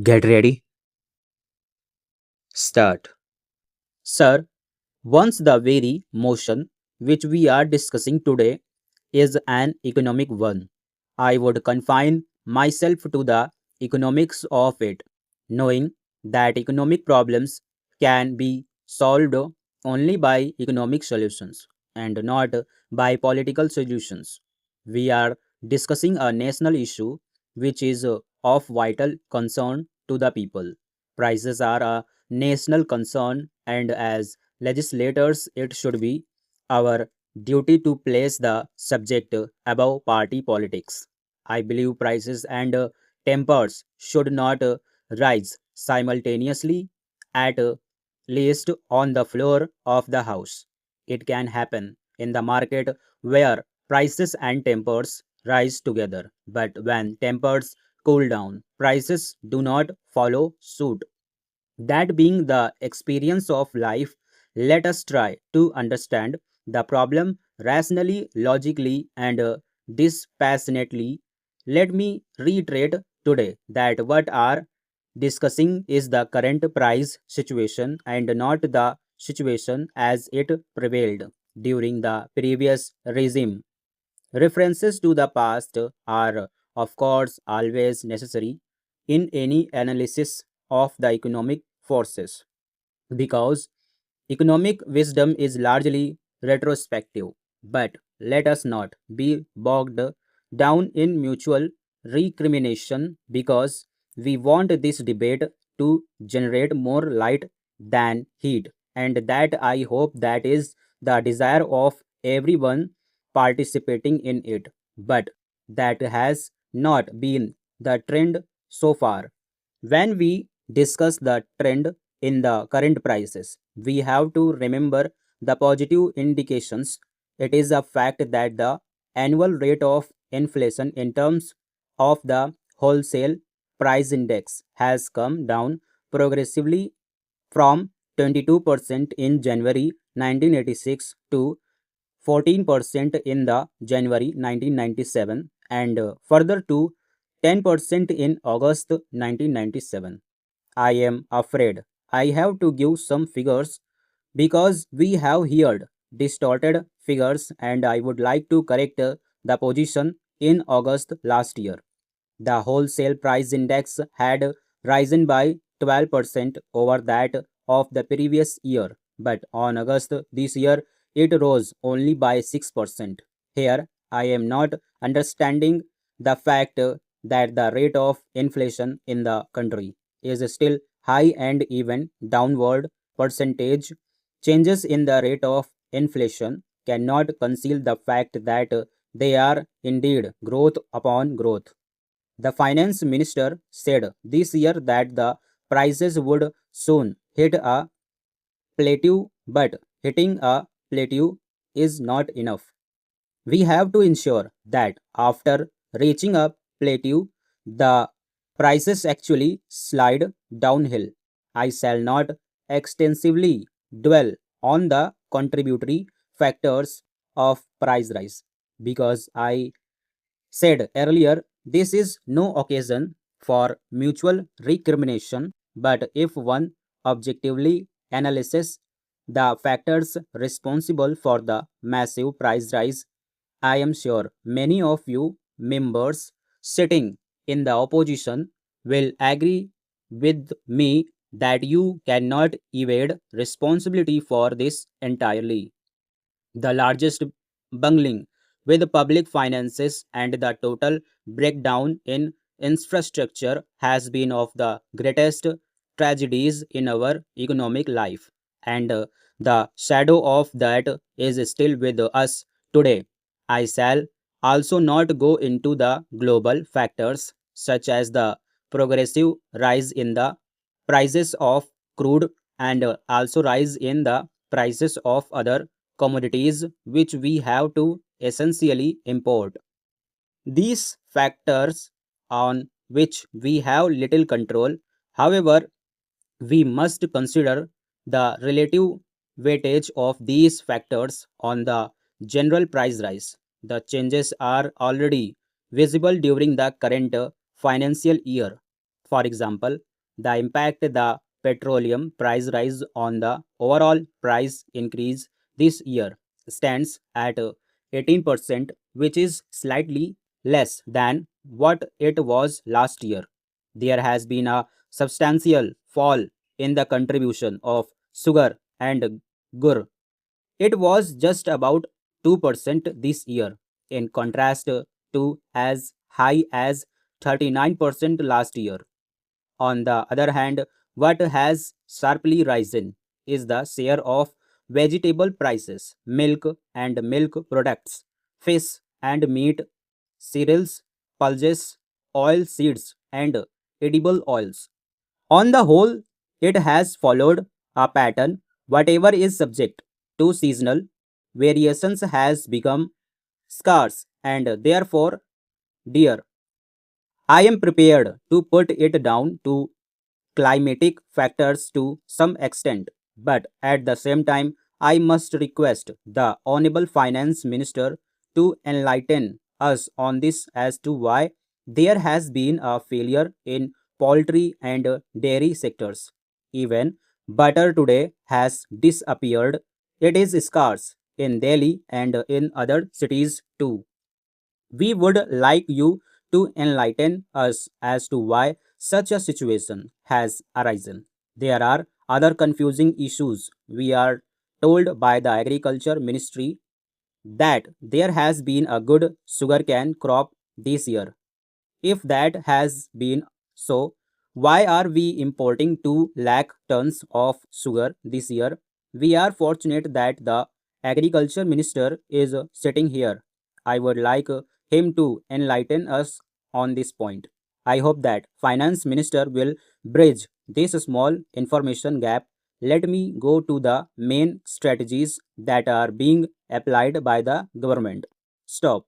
Get ready, start. Sir, once the very motion which we are discussing today is an economic one, I would confine myself to the economics of it, knowing that economic problems can be solved only by economic solutions and not by political solutions. We are discussing a national issue which is of vital concern to the people. Prices are a national concern, and as legislators, it should be our duty to place the subject above party politics. I believe prices and tempers should not rise simultaneously, at least on the floor of the house. It can happen in the market where prices and tempers rise together, but when tempers cool down, prices do not follow suit. That being the experience of life, let us try to understand the problem rationally, logically, and dispassionately. Let me reiterate today that what are discussing is the current price situation and not the situation as it prevailed during the previous regime. References to the past are, of course, always necessary in any analysis of the economic forces because economic wisdom is largely retrospective. But let us not be bogged down in mutual recrimination because we want this debate to generate more light than heat. And that I hope that is the desire of everyone participating in it. But that has not been the trend so far. When we discuss the trend in the current prices, we have to remember the positive indications. It is a fact that the annual rate of inflation in terms of the wholesale price index has come down progressively from 22% in January 1986 to 14% in the January 1997 and further to 10% in August 1997. I am afraid I have to give some figures because we have heard distorted figures and I would like to correct the position in August last year. The wholesale price index had risen by 12% over that of the previous year, but on August this year it rose only by 6%. Here, I am not understanding the fact that the rate of inflation in the country is still high and even downward percentage changes in the rate of inflation cannot conceal the fact that they are indeed growth upon growth. The finance minister said this year that the prices would soon hit a plateau, but hitting a plateau is not enough. We have to ensure that after reaching a plateau, the prices actually slide downhill. I shall not extensively dwell on the contributory factors of price rise because I said earlier, this is no occasion for mutual recrimination, but if one objectively analyzes the factors responsible for the massive price rise, I am sure many of you members sitting in the opposition will agree with me that you cannot evade responsibility for this entirely. The largest bungling with public finances and the total breakdown in infrastructure has been of the greatest tragedies in our economic life. And the shadow of that is still with us today. I shall also not go into the global factors such as the progressive rise in the prices of crude and also rise in the prices of other commodities which we have to essentially import. These factors on which we have little control, however, we must consider the relative weightage of these factors on the general price rise. The changes are already visible during the current financial year. For example, The impact the petroleum price rise on the overall price increase this year stands at 18%, which is slightly less than what it was last year. There has been a substantial fall in the contribution of sugar and gur. It was just about 2% this year, in contrast to as high as 39% last year. On the other hand, what has sharply risen is the share of vegetable prices, milk and milk products, fish and meat, cereals, pulses, oil seeds, and edible oils. On the whole, it has followed a pattern. Whatever is subject to seasonal variations has become scarce and therefore dear. I am prepared to put it down to climatic factors to some extent, but at the same time, I must request the Honorable Finance Minister to enlighten us on this as to why there has been a failure in poultry and dairy sectors. Even butter today has disappeared. It is scarce in Delhi and in other cities too. We would like you to enlighten us as to why such a situation has arisen. There are other confusing issues. We are told by the Agriculture Ministry that there has been a good sugarcane crop this year. If that has been so, why are we importing 2 lakh tons of sugar this year? We are fortunate that the agriculture minister is sitting here. I would like him to enlighten us on this point. I hope that finance minister will bridge this small information gap. Let me go to the main strategies that are being applied by the government. Stop.